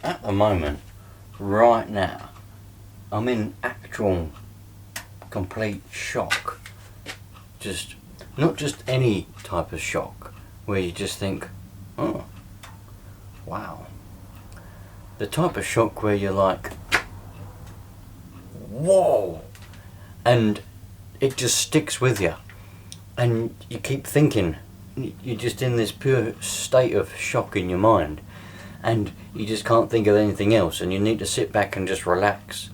at the moment, right now, I'm in actual complete shock. Just, not just any type of shock where you just think, oh, wow. The type of shock where you're like, whoa, and it just sticks with you, and you keep thinking, you're just in this pure state of shock in your mind, and you just can't think of anything else, and you need to sit back and just relax.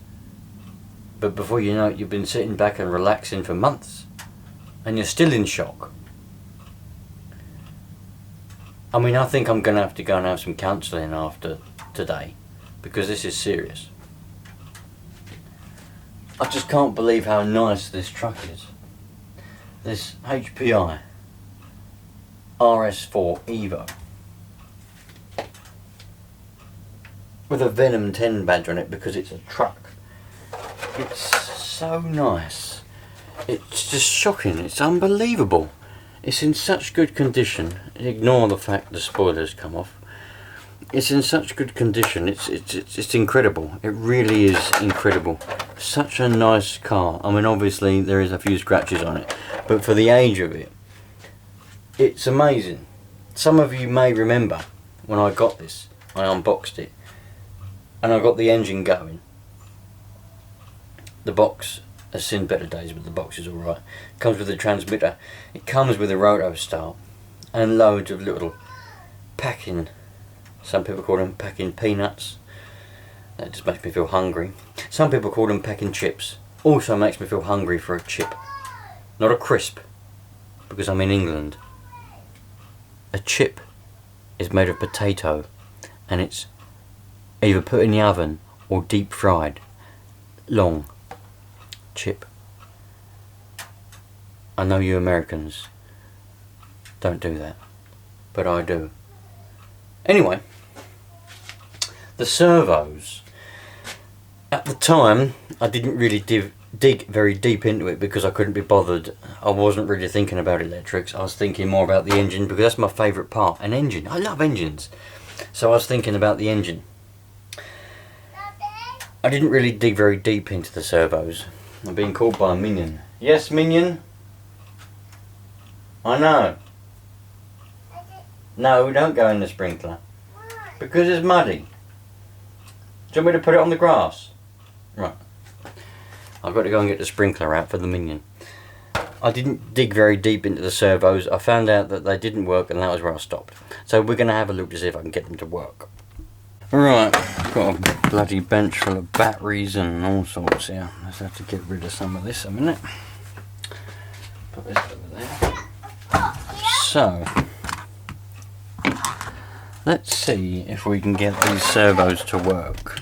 But before you know it, you've been sitting back and relaxing for months, and you're still in shock. I mean, I think I'm going to have to go and have some counselling after today, because this is serious. I just can't believe how nice this truck is. This HPI RS4 Evo with a Venom 10 badge on it because it's a truck. It's so nice. It's just shocking. It's unbelievable. It's in such good condition. Ignore the fact the spoilers come off. It's in such good condition. It's incredible. It really is incredible. Such a nice car. I mean, obviously there is a few scratches on it, but for the age of it, it's amazing. Some of you may remember when I got this, I unboxed it, and I got the engine going. The box has seen better days, but the box is alright. It comes with a transmitter. It comes with a roto start and loads of little packing. Some people call them packing peanuts. That just makes me feel hungry. Some people call them packing chips. Also makes me feel hungry for a chip. Not a crisp, because I'm in England. A chip is made of potato, and it's either put in the oven or deep fried. Long. Chip. I know you Americans don't do that, but I do. Anyway, the servos. At the time, I didn't really dig very deep into it because I couldn't be bothered. I wasn't really thinking about electrics. I was thinking more about the engine because that's my favourite part. An engine. I love engines. So I was thinking about the engine. I didn't really dig very deep into the servos. I'm being called by a minion. Yes, minion? I know. No, don't go in the sprinkler. Because it's muddy. Do you want me to put it on the grass? Right. I've got to go and get the sprinkler out for the minion. I didn't dig very deep into the servos. I found out that they didn't work, and that was where I stopped. So we're going to have a look to see if I can get them to work. Right, got a bloody bench full of batteries and all sorts here. Let's have to get rid of some of this a minute. Put this over there. So, let's see if we can get these servos to work.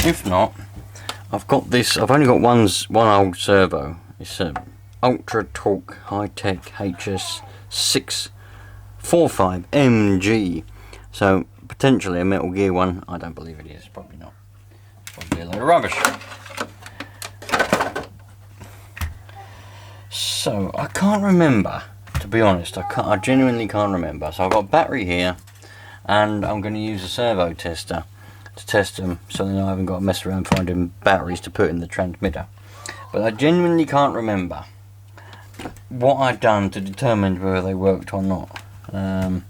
If not, I've got this. I've only got one old servo. It's a Ultra Torque High Tech HS645MG. So potentially a Metal Gear one. I don't believe it is. Probably not. It's probably a load of rubbish. So I can't remember, to be honest. I genuinely can't remember. So I've got battery here, and I'm going to use a servo tester to test them, so then I haven't got to mess around finding batteries to put in the transmitter. But I genuinely can't remember what I'd done to determine whether they worked or not. I'm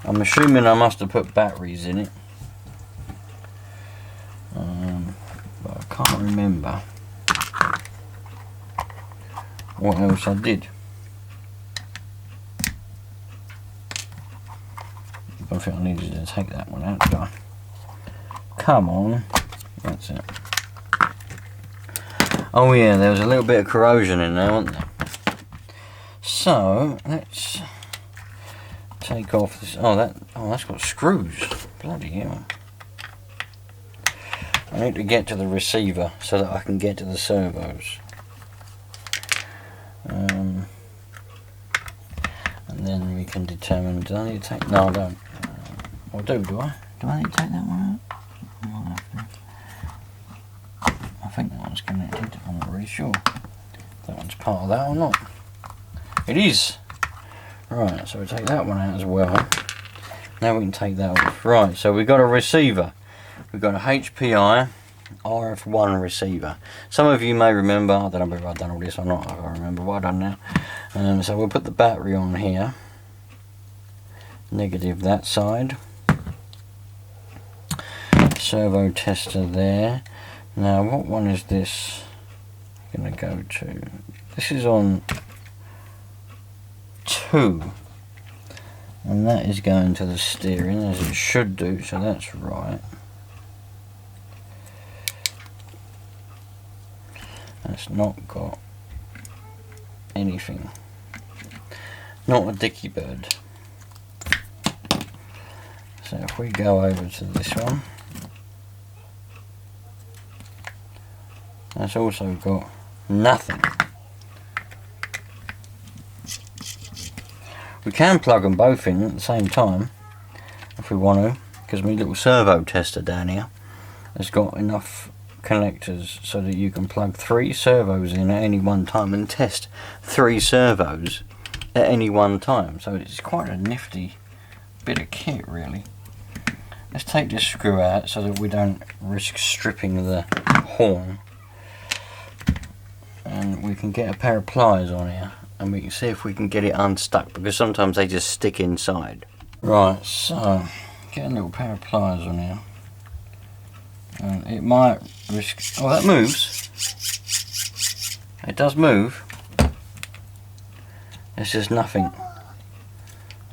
assuming I must have put batteries in it, but I can't remember what else I did. I think I needed to take that one out, did I? Come on, that's it. Oh yeah, there was a little bit of corrosion in there, wasn't there? So let's take off this. That's got screws. Bloody hell! I need to get to the receiver so that I can get to the servos. And then we can determine. Do I need to take? No, I don't. Or do I? Do I need to take that one out? I think that one's connected. I'm not really sure if that one's part of that or not. It is. Right, so we take that one out as well. Now we can take that off. Right, so we've got a receiver. We've got a HPI RS4 receiver. Some of you may remember, I don't know whether I've done all this or not, I can't remember what I've done now. So we'll put the battery on here. Negative that side. Servo tester there. Now what one is this going to go to? This is on 2. And that is going to the steering as it should do, so that's right. That's not got anything. Not a dicky bird. So if we go over to this one, that's also got nothing. We can plug them both in at the same time if we want to, because my little servo tester down here has got enough connectors so that you can plug 3 servos in at any one time and test 3 servos at any one time. So it's quite a nifty bit of kit, really. Let's take this screw out so that we don't risk stripping the horn, and we can get a pair of pliers on here and we can see if we can get it unstuck, because sometimes they just stick inside. Right, so get a little pair of pliers on here, and it might risk. Oh, that moves. It does move. There's just nothing.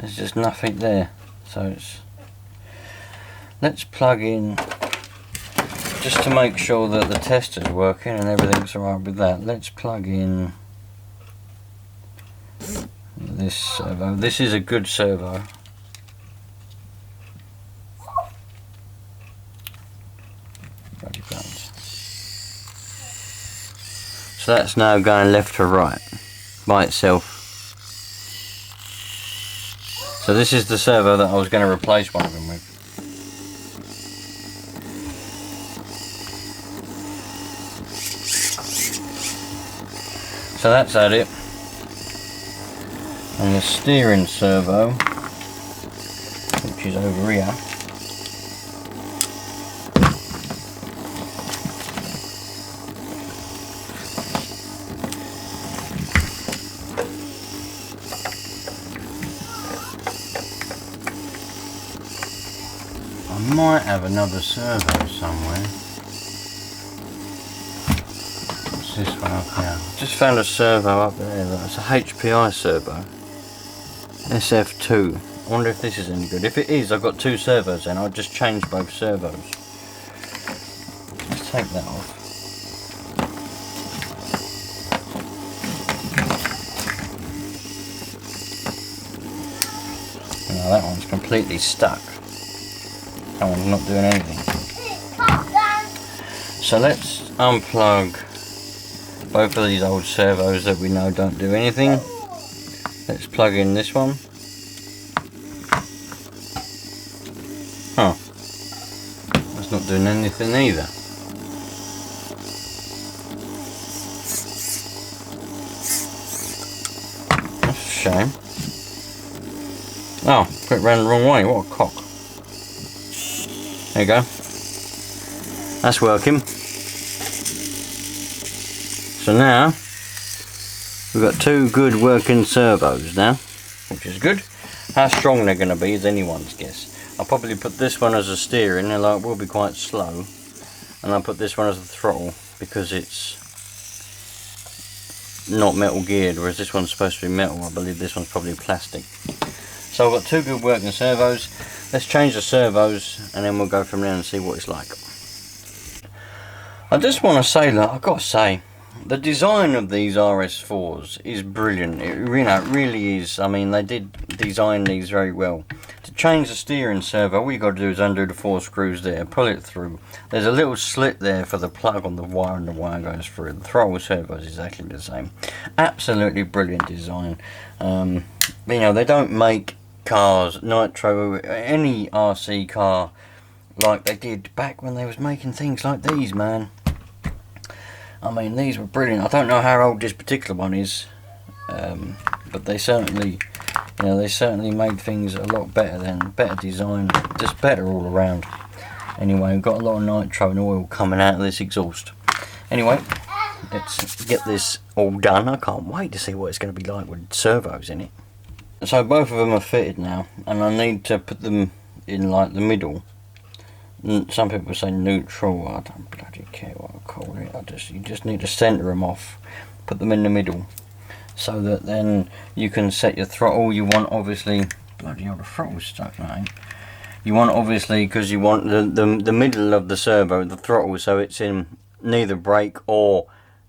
There's just nothing there. So it's. Let's plug in, just to make sure that the tester's working and everything's alright with that. Let's plug in this servo. This is a good servo. Bloody buttons. So that's now going left to right by itself. So this is the servo that I was going to replace one of them with. So that's at it. And the steering servo, which is over here, I might have another servo somewhere. What's this one up here? Just found a servo up there. It's a HPI servo. SF2. I wonder if this is any good. If it is, I've got 2 servos then. I'll just change both servos. Let's take that off. Now that one's completely stuck. That one's not doing anything. So let's unplug both of these old servos that we know don't do anything. Let's plug in this one. Huh. That's not doing anything either. That's a shame. Oh, put it round the wrong way. What a cock. There you go. That's working. So now we've got 2 good working servos now, which is good. How strong they're going to be is anyone's guess. I'll probably put this one as a steering, and it will be quite slow, and I'll put this one as a throttle because it's not metal geared, whereas this one's supposed to be metal. I believe this one's probably plastic. So I've got 2 good working servos. Let's change the servos and then we'll go from there and see what it's like. I just want to say that I've got to say, the design of these RS4s is brilliant. It really is. I mean, they did design these very well. To change the steering servo, all you got to do is undo the 4 screws there, pull it through. There's a little slit there for the plug on the wire, and the wire goes through. The throttle servo is exactly the same. Absolutely brilliant design. You know, they don't make cars, Nitro, any RC car like they did back when they was making things like these, man. I mean, these were brilliant. I don't know how old this particular one is. but they certainly, you know, they certainly made things a lot better then, better design, just better all around. Anyway, we've got a lot of nitro and oil coming out of this exhaust. Anyway, let's get this all done. I can't wait to see what it's going to be like with servos in it. So both of them are fitted now, and I need to put them in like the middle. Some people say neutral, I don't bloody care what I call it. You just need to centre them off, put them in the middle, so that then you can set your throttle. You want, obviously, bloody hell, the throttle's stuck now. You want, obviously, because you want the middle of the servo, the throttle, so it's in neither brake or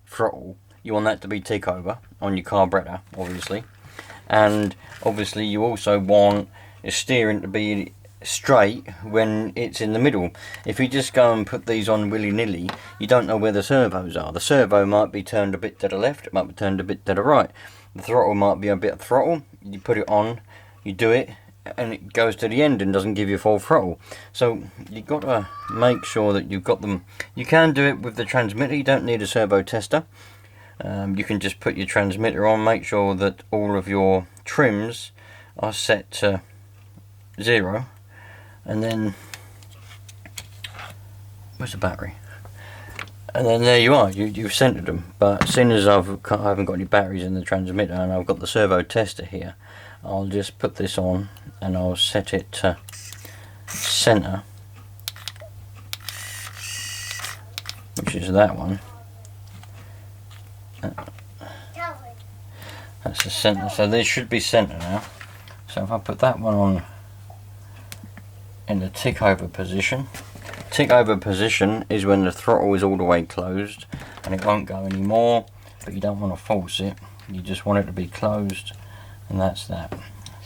throttle. You want that to be tick over on your carburetor, obviously. And obviously you also want your steering to be straight when it's in the middle. If you just go and put these on willy-nilly, you don't know where the servos are. The servo might be turned a bit to the left, it might be turned a bit to the right. The throttle might be a bit of throttle. You put it on, you do it, and it goes to the end and doesn't give you full throttle. So you've got to make sure that you've got them. You can do it with the transmitter, you don't need a servo tester. You can just put your transmitter on, make sure that all of your trims are set to 0, and then where's the battery? And then there you are, you've centered them. But seeing as I haven't got any batteries in the transmitter and I've got the servo tester here, I'll just put this on and I'll set it to center, which is that one. That's the center, so they should be center now. So if I put that one on in the tick over position. Tick over position is when the throttle is all the way closed and it won't go anymore, but you don't want to force it, you just want it to be closed, and that's that.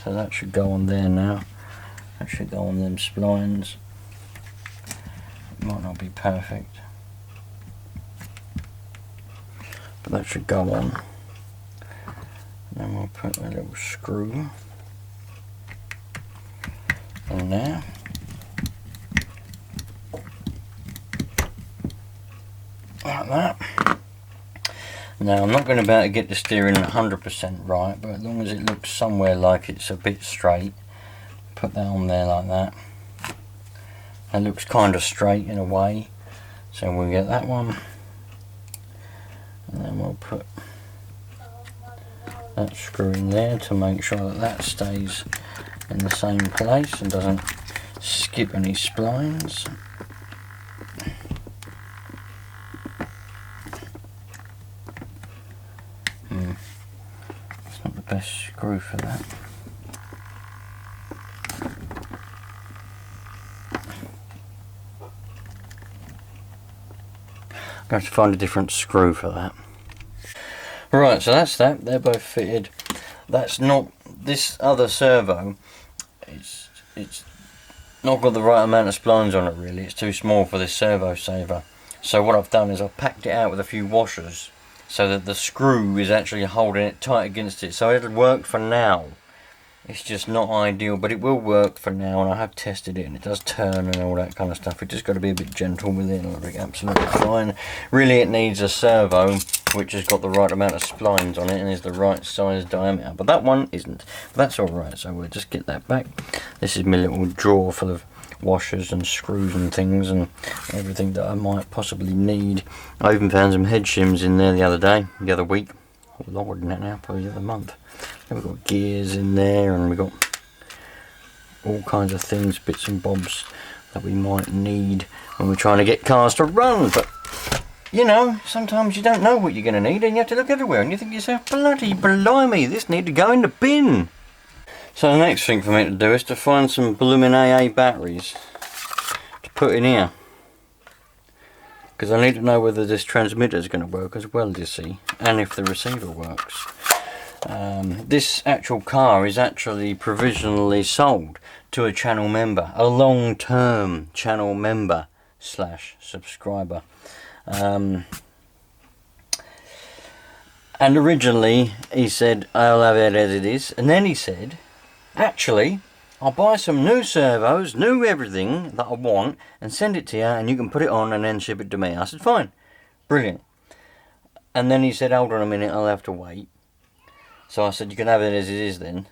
So that should go on there now. That should go on them splines. It might not be perfect, but that should go on. Then we'll put a little screw in there. Like that. Now I'm not going to be able to get the steering 100% right, but as long as it looks somewhere like it's a bit straight, put that on there like that. It looks kind of straight in a way, so we'll get that one, and then we'll put that screw in there to make sure that that stays in the same place and doesn't skip any splines. It's not the best screw for that. I'm going to have to find a different screw for that. Right, so that's that. They're both fitted. That's not this other servo. It's not got the right amount of splines on it really. It's too small for this servo saver. So what I've done is I've packed it out with a few washers so that the screw is actually holding it tight against it. So it'll work for now. It's just not ideal, but it will work for now, and I have tested it and it does turn and all that kind of stuff. We just got to be a bit gentle with it and it'll be absolutely fine. Really it needs a servo which has got the right amount of splines on it and is the right size diameter, but that one isn't. But that's alright, so we'll just get that back. This is my little drawer full of washers and screws and things and everything that I might possibly need. I even found some head shims in there the other week. Or longer than that now, probably the other month. We've got gears in there and we've got all kinds of things, bits and bobs that we might need when we're trying to get cars to run. But you know, sometimes you don't know what you're going to need and you have to look everywhere and you think to yourself, bloody blimey, this need to go in the bin. So the next thing for me to do is to find some blooming AA batteries to put in here, because I need to know whether this transmitter is going to work as well, you see, and if the receiver works. This actual car is actually provisionally sold to a channel member, a long-term channel member / subscriber. And originally he said, I'll have it as it is, and then he said, actually, I'll buy some new servos, new everything that I want, and send it to you, and you can put it on and then ship it to me. I said, fine, brilliant. And then he said, hold on a minute, I'll have to wait. So I said, you can have it as it is then.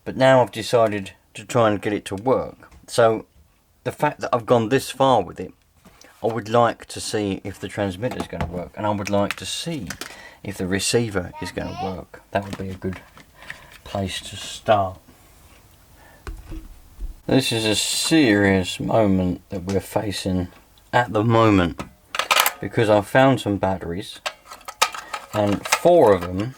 But now I've decided to try and get it to work. So the fact that I've gone this far with it, I would like to see if the transmitter is going to work, and I would like to see if the receiver is going to work. That would be a good place to start. This is a serious moment that we're facing at the moment, because I've found some batteries, and 4 of them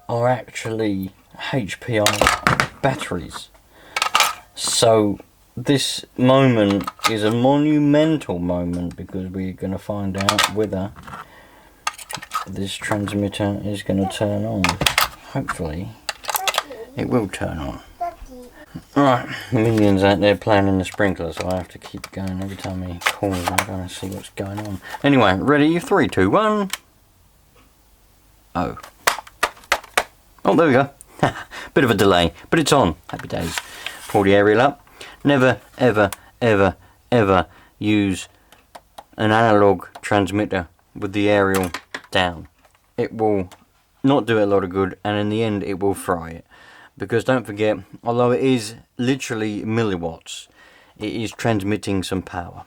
are actually HPI batteries. So this moment is a monumental moment, because we're going to find out whether this transmitter is going to turn on. Hopefully it will turn on. Right, the minions out there playing in the sprinkler, so I have to keep going every time he calls. I'm going to see what's going on. Anyway, ready? 3, 2, 1. Oh, there we go. Bit of a delay, but it's on. Happy days. Pull the aerial up. Never, ever, ever, ever use an analog transmitter with the aerial down. It will not do it a lot of good, and in the end it will fry it. Because don't forget, although it is literally milliwatts, it is transmitting some power.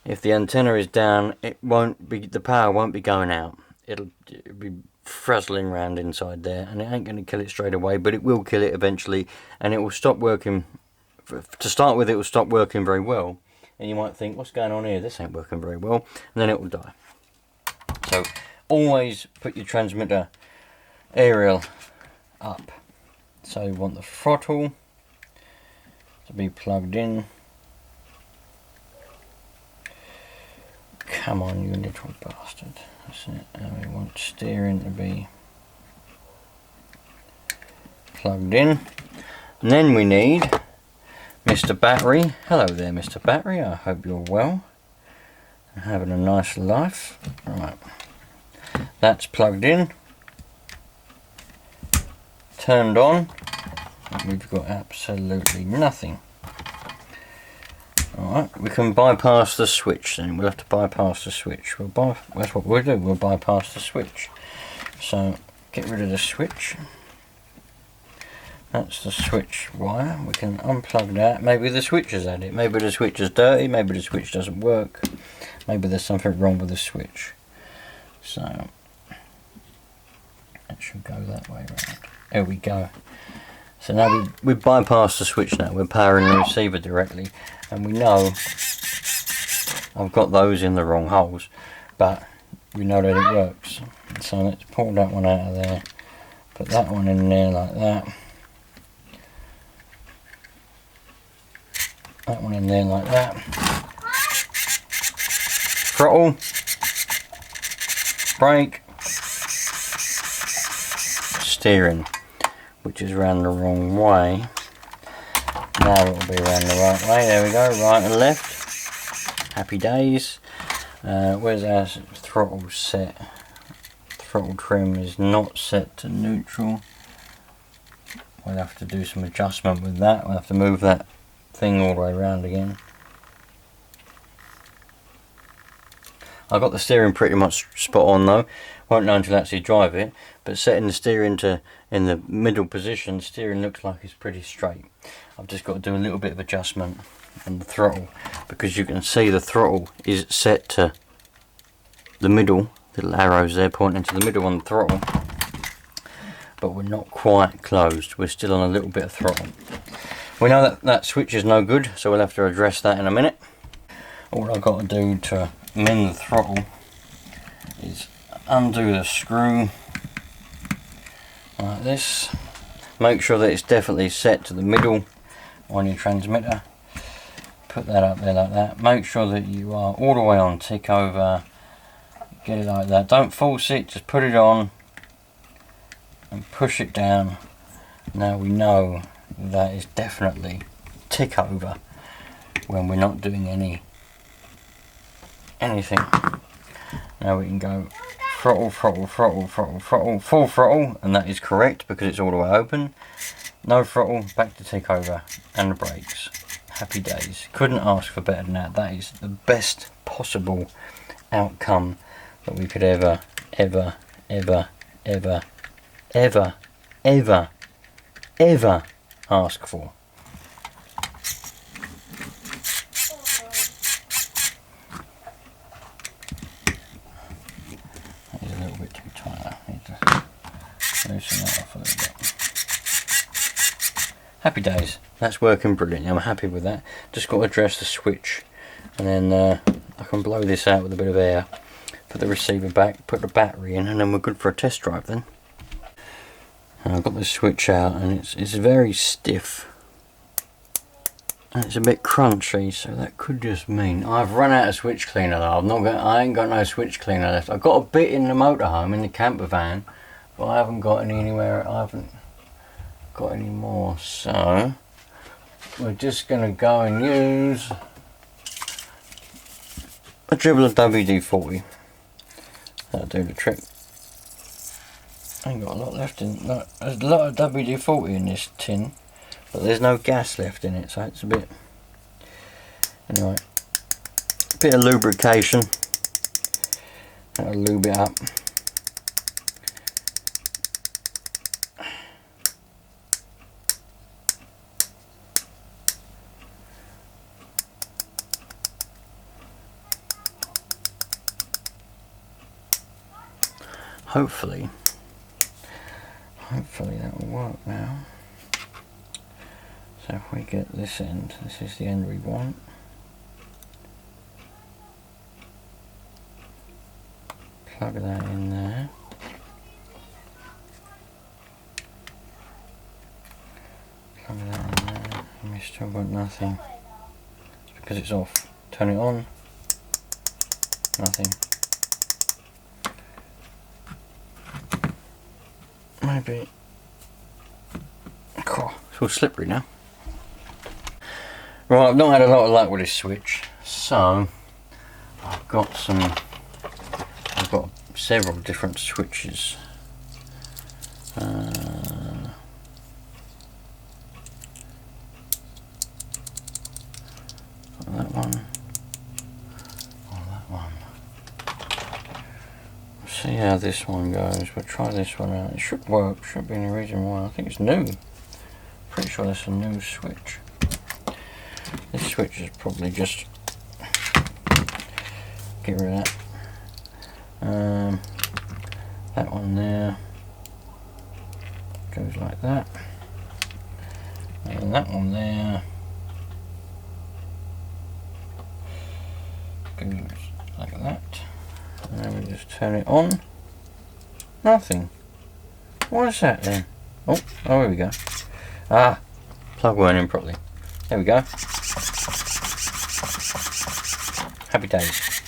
If the antenna is down, the power won't be going out. It'll be frazzling around inside there, and it ain't going to kill it straight away, but it will kill it eventually, and it will stop working. To start with, it will stop working very well, and you might think, what's going on here? This ain't working very well, and then it will die. So always put your transmitter aerial up. So you want the throttle to be plugged in. Come on, you little bastard. That's it. And we want steering to be plugged in. And then we need Mr. Battery. Hello there, Mr. Battery. I hope you're well and having a nice life. Right. That's plugged in. Turned on. We've got absolutely nothing. Alright, we can bypass the switch then. We'll have to bypass the switch. That's what we'll do, we'll bypass the switch. So, get rid of the switch. That's the switch wire. We can unplug that. Maybe the switch is at it. Maybe the switch is dirty. Maybe the switch doesn't work. Maybe there's something wrong with the switch. So, it should go that way around. There we go. So now we bypass the switch now. We're powering the receiver directly, and we know I've got those in the wrong holes, but we know that it works. So let's pull that one out of there, put that one in there like that, that one in there like that. Throttle, brake, steering, which is around the wrong way. Now it will be around the right way. There we go, right and left. Happy days. Where's our throttle set? Throttle trim is not set to neutral. We'll have to do some adjustment with that. We'll have to move that thing all the way around again. I got the steering pretty much spot on though. Won't know until I actually drive it, but setting the steering to in the middle position, steering looks like it's pretty straight. I've just got to do a little bit of adjustment on the throttle, because you can see the throttle is set to the middle, little arrows there pointing to the middle on the throttle, but we're not quite closed. We're still on a little bit of throttle. We know that that switch is no good, so we'll have to address that in a minute. All I've got to do to mend the throttle is undo the screw like this. Make sure that it's definitely set to the middle on your transmitter. Put that up there like that. Make sure that you are all the way on tick over. Get it like that. Don't force it, just put it on and push it down. Now we know that is definitely tick over when we're not doing anything. Now we can go throttle, throttle, throttle, throttle, throttle, full throttle, and that is correct because it's all the way open. No throttle, back to tick over, and the brakes. Happy days. Couldn't ask for better than that. That is the best possible outcome that we could ever ever, ever, ever ask for. That is a little bit too tight. I need to loosen that off a little bit. Happy days. That's working brilliantly. I'm happy with that. Just got to address the switch, and then I can blow this out with a bit of air, put the receiver back, put the battery in, and then we're good for a test drive then. And I've got the switch out, and it's very stiff, and it's a bit crunchy, so that could just mean I've run out of switch cleaner though. I ain't got no switch cleaner left. I've got a bit in the motorhome in the camper van, but I haven't got any anywhere. I haven't got any more, so we're just gonna go and use a dribble of WD-40. That'll do the trick. I ain't got a lot left in. No, there's a lot of WD-40 in this tin, but there's no gas left in it, so it's a bit. Anyway, a bit of lubrication. That'll lube it up. Hopefully that will work now. So if we get this end, this is the end we want. Plug that in there. Plug that in there. And we still got nothing. It's because it's off. Turn it on. Nothing. Maybe. Oh, it's all slippery now. Right, I've not had a lot of luck with this switch, so I've got several different switches. That one. Oh, that one. See how this one goes. We'll try this one out. It should work. Shouldn't be any reason why. I think it's new. Pretty sure that's a new switch. This switch is probably just get rid of that. That one there goes like that, and that one there goes like that. And then we just turn it on. Nothing. What is that then? Oh, here we go. Ah, plug weren't in properly. There we go. Happy days.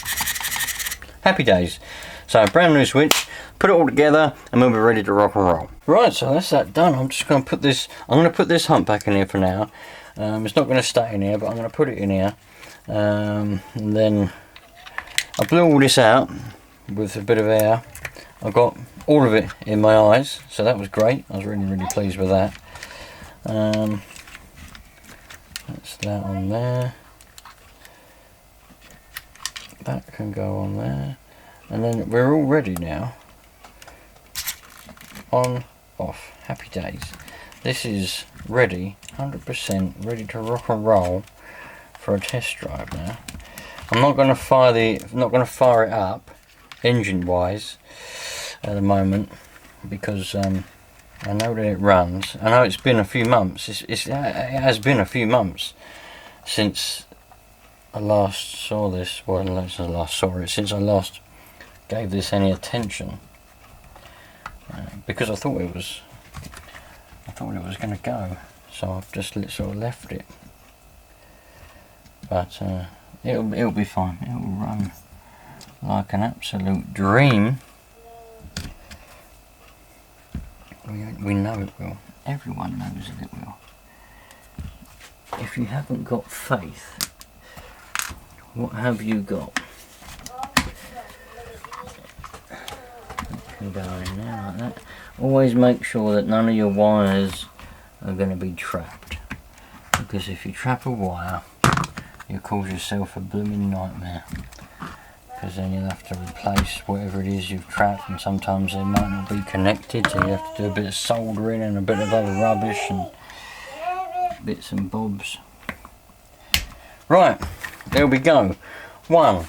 Happy days. So, brand new switch. Put it all together, and we'll be ready to rock and roll. Right, so that's that done. I'm just going to put this. I'm going to put this hump back in here for now. It's not going to stay in here, but I'm going to put it in here. And then I blew all this out with a bit of air. I got all of it in my eyes, so that was great. I was really pleased with that. That's that on there. That can go on there. And then we're all ready now. On, off. Happy days. This is ready, 100% ready to rock and roll for a test drive now. I'm not going to fire it up engine wise at the moment, because I know that it runs. I know it's been a few months. It has been a few months since I last saw this. Well, since I last saw it, since I last gave this any attention, because I thought it was going to go, so I've just sort of left it. But it'll be fine. It'll run like an absolute dream. We know it will. Everyone knows that it will. If you haven't got faith, what have you got? Can go in there like that. Always make sure that none of your wires are going to be trapped, because if you trap a wire, you cause yourself a blooming nightmare. because then you'll have to replace whatever it is you've trapped, and sometimes they might not be connected, so you have to do a bit of soldering and a bit of other rubbish and bits and bobs. Right, there we go. One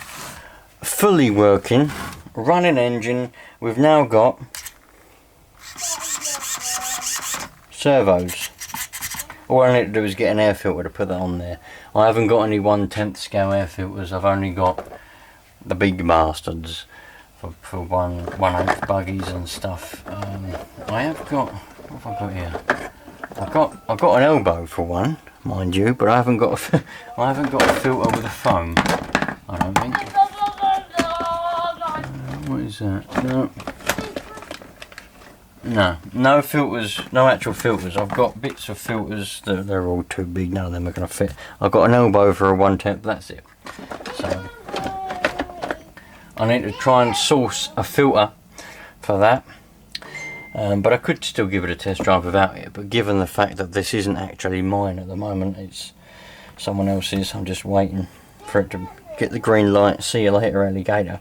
fully working, running engine. We've now got servos. All I need to do is get an air filter to put that on there. I haven't got any 1/10 scale air filters. I've only got the big bastards for 1/8 buggies and stuff. I have got, what have I got here? I've got an elbow for one, mind you, but I haven't got a filter with a foam. I don't think. What is that? No filters, no actual filters. I've got bits of filters that they're all too big. None of them are going to fit. I've got an elbow for a 1/10. That's it. So I need to try and source a filter for that. But I could still give it a test drive without it. But given the fact that this isn't actually mine at the moment, it's someone else's. I'm just waiting for it to get the green light. See you later, alligator.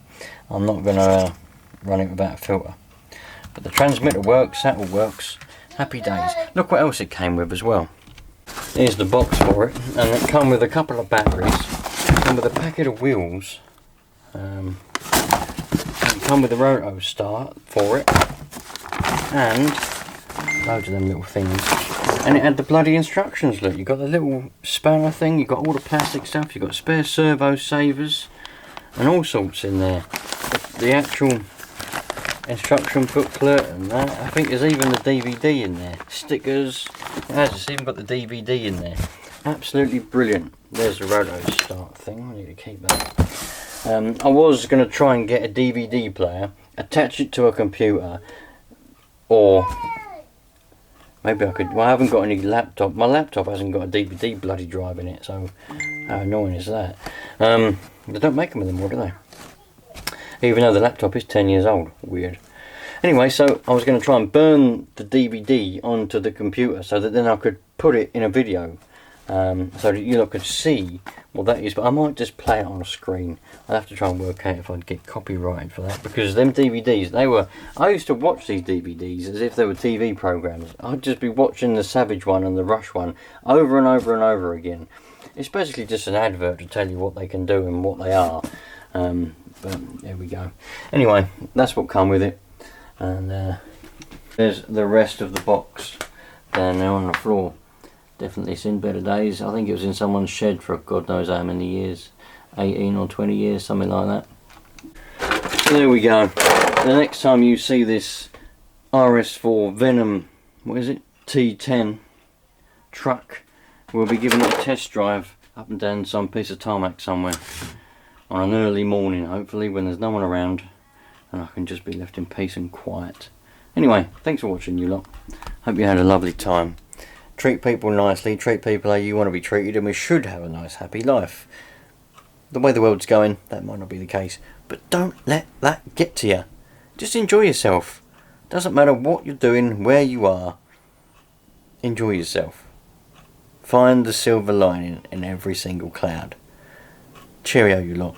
I'm not going to run it without a filter. But the transmitter works, that all works. Happy days. Look what else it came with as well. Here's the box for it, and it come with a couple of batteries, come with a packet of wheels, and come with a roto start for it, and loads of them little things. And it had the bloody instructions. Look, you got the little spanner thing, you got all the plastic stuff, you got spare servo savers, and all sorts in there. The actual instruction booklet and that. I think there's even the DVD in there. Stickers. It's even got the DVD in there. Absolutely brilliant. There's the roto start thing. I need to keep that. I was going to try and get a DVD player, attach it to a computer, or maybe I could. Well, I haven't got any laptop. My laptop hasn't got a DVD bloody drive in it, so how annoying is that? They don't make them anymore, do they? Even though the laptop is 10 years old. Weird. Anyway, so I was going to try and burn the DVD onto the computer so that then I could put it in a video, so that you lot could see what that is. But I might just play it on a screen. I'll have to try and work out if I'd get copyrighted for that, because them DVDs, I used to watch these DVDs as if they were TV programs. I'd just be watching the Savage one and the Rush one over and over and over again. It's basically just an advert to tell you what they can do and what they are. But there we go. Anyway, that's what come with it, and there's the rest of the box down there on the floor. Definitely seen better days. I think it was in someone's shed for God knows how many years, 18 or 20 years, something like that. So there we go. The next time you see this RS4 Venom, what is it, T10 truck, we'll be giving it a test drive up and down some piece of tarmac somewhere on an early morning, hopefully, when there's no one around and I can just be left in peace and quiet. Anyway, thanks for watching, you lot. Hope you had a lovely time. Treat people nicely, treat people how you want to be treated, and we should have a nice happy life. The way the world's going, that might not be the case, but don't let that get to you. Just enjoy yourself. Doesn't matter what you're doing, where you are, enjoy yourself. Find the silver lining in every single cloud. Cheerio, you lot.